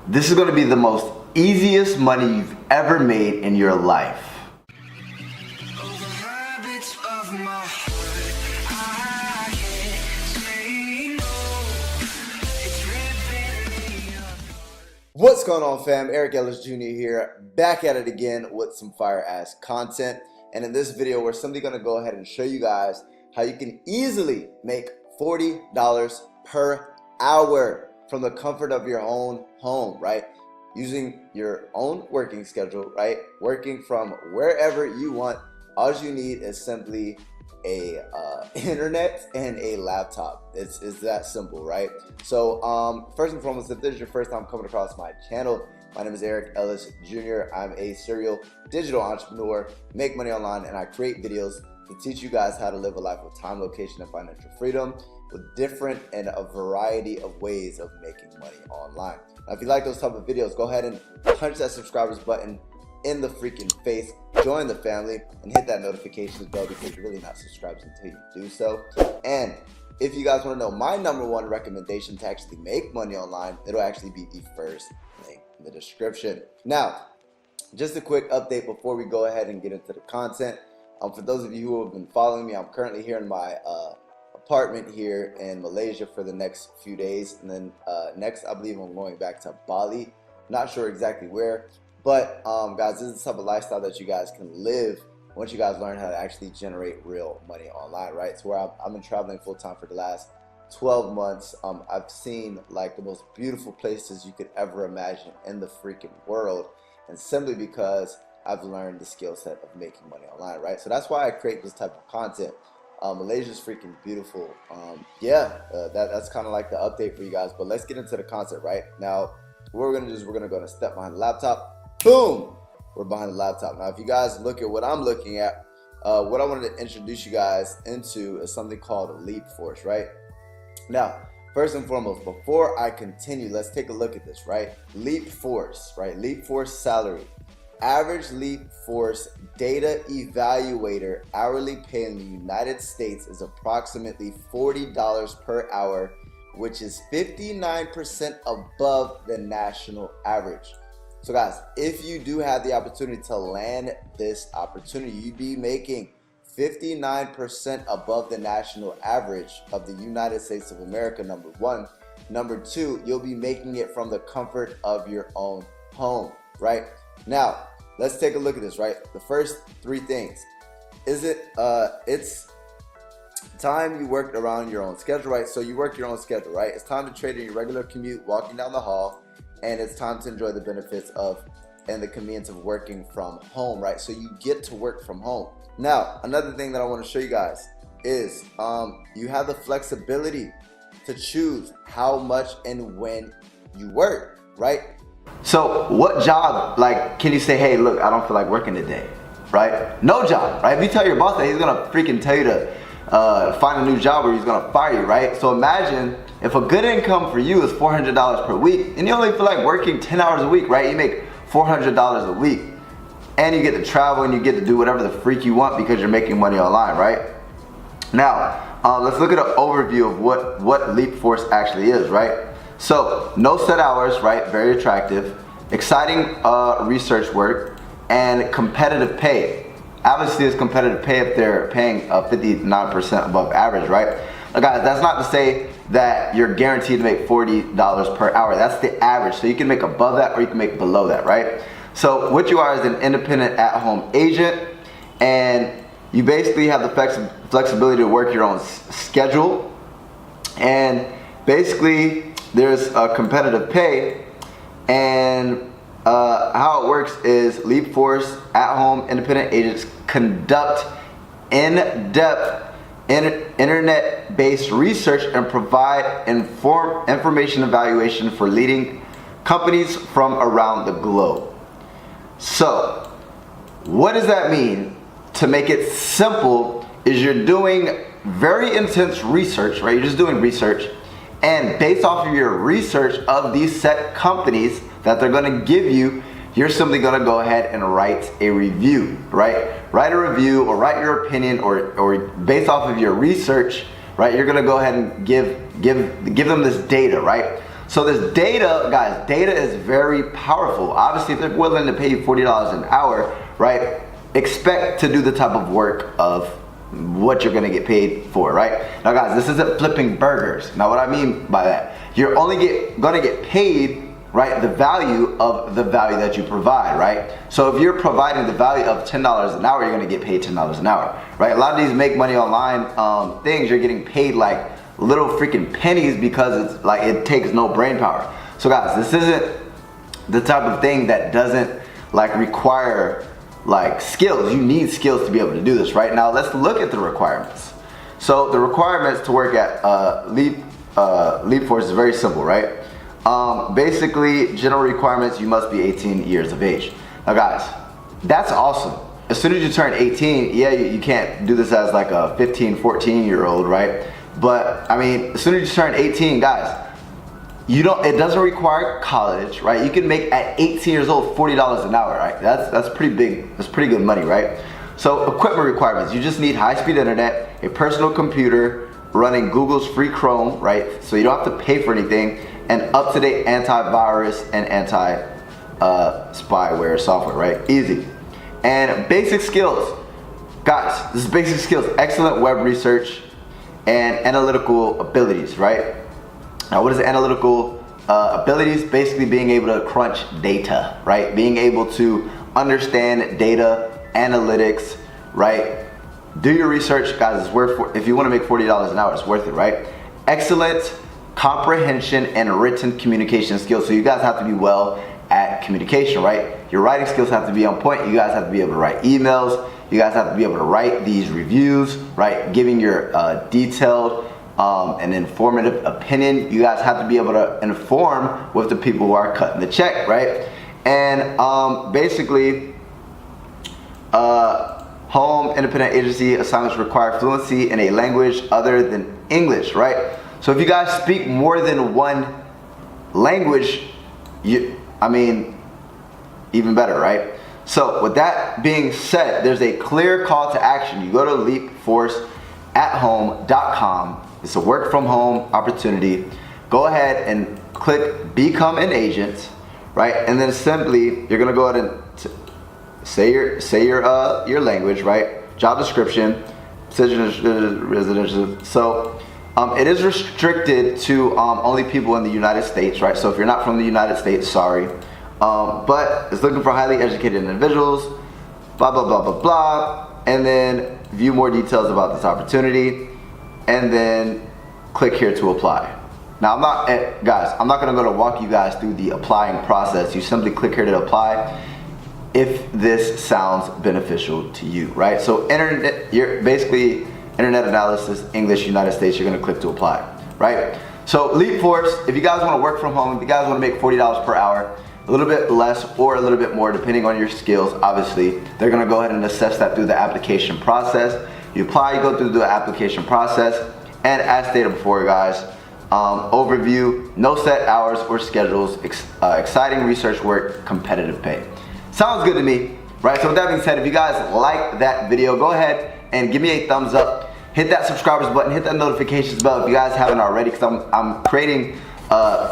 This is going to be the most easiest money you've ever made in your life. What's going on, fam? Eric Ellis Jr. here, back at it again with some fire ass content. And in this video, we're simply going to go ahead and show you guys how you can easily make $40 per hour from the comfort of your own home, right? Using your own working schedule, right? Working from wherever you want. All you need is simply a internet and a laptop. It's that simple, right? So first and foremost, if this is your first time coming across my channel, my name is Eric Ellis Jr. I'm a serial digital entrepreneur, make money online, and I create videos to teach you guys how to live a life with time, location, and financial freedom with different and a variety of ways of making money online. Now, if you like those type of videos, go ahead and punch that subscribers button in the freaking face, join the family, and hit that notifications bell because you're really not subscribed until you do so. And if you guys want to know my #1 recommendation to actually make money online, it'll actually be the first link in the description. Now, just a quick update before we go ahead and get into the content. For those of you who have been following me, I'm currently here in my apartment here in Malaysia for the next few days, and then next I believe I'm going back to Bali. Not sure exactly where, but guys, this is the type of lifestyle that you guys can live once you guys learn how to actually generate real money online, right? So where I've been traveling full time for the last 12 months. I've seen like the most beautiful places you could ever imagine in the freaking world, and simply because I've learned the skill set of making money online, right? So that's why I create this type of content. Malaysia's freaking beautiful. That's kind of like the update for you guys, but let's get into the content right now. What we're gonna do is we're gonna go and step behind the laptop. Boom, we're behind the laptop. Now if you guys look at what I'm looking at, what I wanted to introduce you guys into is something called Leapforce, right? Now first and foremost, before I continue, let's take a look at this, right? Leapforce, right? Leapforce salary. Average Leapforce data evaluator hourly pay in the United States is approximately $40 per hour, which is 59% above the national average. So guys, if you do have the opportunity to land this opportunity, you'd be making 59% above the national average of the United States of America, #1. #2, you'll be making it from the comfort of your own home, right? Now, let's take a look at this, right? The first 3 things. It's time you worked around your own schedule, right? So you work your own schedule, right? It's time to trade in your regular commute, walking down the hall, and it's time to enjoy the benefits of and the convenience of working from home, right? So you get to work from home. Now, another thing that I want to show you guys is you have the flexibility to choose how much and when you work, right? So what job, like, can you say, hey, look, I don't feel like working today, right? No job, right? If you tell your boss that, he's gonna freaking tell you to find a new job or he's gonna fire you, right? So imagine if a good income for you is $400 per week and you only feel like working 10 hours a week, right? You make $400 a week and you get to travel and you get to do whatever the freak you want because you're making money online, right? Now, let's look at an overview of what Leapforce actually is, right? So, no set hours, right? Very attractive. Exciting research work and competitive pay. Obviously, it's competitive pay if they're paying 59% above average, right? Now, guys, that's not to say that you're guaranteed to make $40 per hour. That's the average. So you can make above that or you can make below that, right? So what you are is an independent at-home agent, and you basically have the flexibility to work your own schedule, and basically there's a competitive pay. And how it works is Leapforce at-home independent agents conduct in-depth internet-based research and provide information evaluation for leading companies from around the globe. So what does that mean? To make it simple is you're doing very intense research, right? You're just doing research, and based off of your research of these set companies that they're going to give you, you're simply going to go ahead and write a review, right? Write a review or write your opinion or based off of your research, right? You're going to go ahead and give them this data, right? So this data, guys, data is very powerful. Obviously, if they're willing to pay you $40 an hour, right, expect to do the type of work of what you're gonna get paid for, right? Now guys, this isn't flipping burgers. Now what I mean by that, you're only gonna get paid, right, the value of the value that you provide, right? So if you're providing the value of $10 an hour, you're gonna get paid $10 an hour, right? A lot of these make money online things, you're getting paid like little freaking pennies because it's like it takes no brain power. So guys, this isn't the type of thing that doesn't like require like skills. You need skills to be able to do this. Right now, let's look at the requirements. So the requirements to work at Leapforce is very simple, right? Basically, general requirements, you must be 18 years of age. Now guys, that's awesome. As soon as you turn 18, yeah, you can't do this as like a 15, 14-year-old, right? But I mean, as soon as you turn 18, guys, it doesn't require college, right? You can make at 18 years old $40 an hour, right? That's pretty big. That's pretty good money, right? So equipment requirements, you just need high-speed internet, a personal computer running Google's free Chrome, right? So you don't have to pay for anything, and up-to-date antivirus and anti-spyware software, right? Easy. And basic skills, guys, this is basic skills, excellent web research and analytical abilities, right? Now, what is analytical abilities? Basically being able to crunch data, right? Being able to understand data, analytics, right? Do your research, guys. It's worth, if you want to make $40 an hour, it's worth it, right? Excellent comprehension and written communication skills. So you guys have to be well at communication, right? Your writing skills have to be on point. You guys have to be able to write emails. You guys have to be able to write these reviews, right? Giving your detailed and informative opinion. You guys have to be able to inform with the people who are cutting the check, right? And basically, home independent agency assignments require fluency in a language other than English, right? So if you guys speak more than one language, I mean, even better, right? So with that being said, there's a clear call to action. You go to leapforceathome.com. It's a work from home opportunity. Go ahead and click become an agent, right? And then simply you're gonna go ahead and say your language, right? Job description, residential. So it is restricted to only people in the United States, right? So if you're not from the United States, sorry. But it's looking for highly educated individuals, blah, blah, blah, blah, blah. And then view more details about this opportunity. And then click here to apply. Now, I'm not gonna go to walk you guys through the applying process. You simply click here to apply if this sounds beneficial to you, right? So you're basically internet analysis, English, United States, you're gonna click to apply, right? So Leapforce, if you guys wanna work from home, if you guys wanna make $40 per hour, a little bit less or a little bit more depending on your skills, obviously, they're gonna go ahead and assess that through the application process. You apply, you go through the application process, and as stated before, guys, overview, no set hours or schedules, exciting research work, competitive pay. Sounds good to me, right? So with that being said, if you guys like that video, go ahead and give me a thumbs up, hit that subscribers button, hit that notifications bell if you guys haven't already, because I'm creating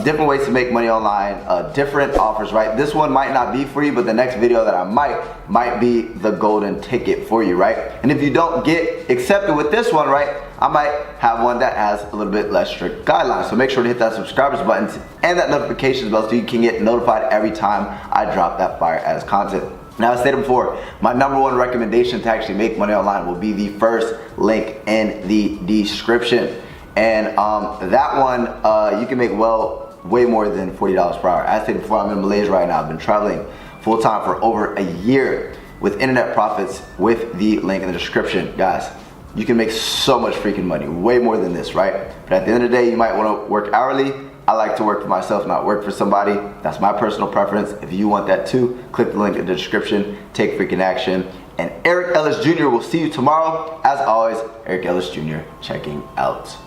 different ways to make money online, different offers, right? This one might not be for you, but the next video that I might be the golden ticket for you, right? And if you don't get accepted with this one, right, I might have one that has a little bit less strict guidelines. So make sure to hit that subscribers button and that notifications bell so you can get notified every time I drop that fire ass content. Now, as stated before, my #1 recommendation to actually make money online will be the first link in the description. And that one, you can make way more than $40 per hour. As stated before, I'm in Malaysia right now. I've been traveling full time for over a year with internet profits with the link in the description. Guys, you can make so much freaking money, way more than this, right? But at the end of the day, you might want to work hourly. I like to work for myself, not work for somebody. That's my personal preference. If you want that too, click the link in the description, take freaking action. And Eric Ellis Jr. will see you tomorrow. As always, Eric Ellis Jr. checking out.